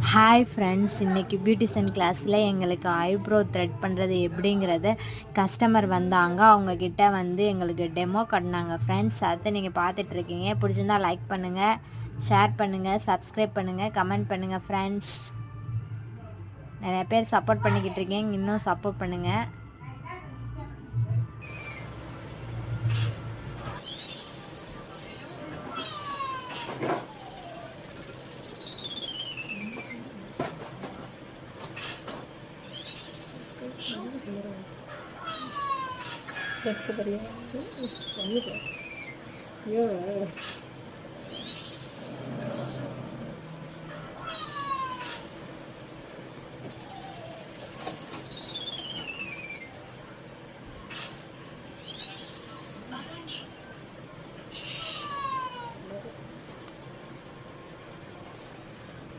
Hi friends, இன்றைக்கி beautician கிளாஸில் எங்களுக்கு ஐப்ரோ த்ரெட் பண்ணுறது எப்படிங்கிறத கஸ்டமர் வந்தாங்க. அவங்கக்கிட்ட எங்களுக்கு டெமோ காட்டினாங்க ஃப்ரெண்ட்ஸ். அதை நீங்கள் பார்த்துட்ருக்கீங்க. பிடிச்சிருந்தால் லைக் பண்ணுங்கள், ஷேர் பண்ணுங்கள், சப்ஸ்கிரைப் பண்ணுங்கள், கமெண்ட் பண்ணுங்கள் ஃப்ரெண்ட்ஸ். நிறைய பேர் சப்போர்ட் பண்ணிக்கிட்டு இருக்கீங்க, இன்னும் சப்போர்ட் பண்ணுங்கள். Yo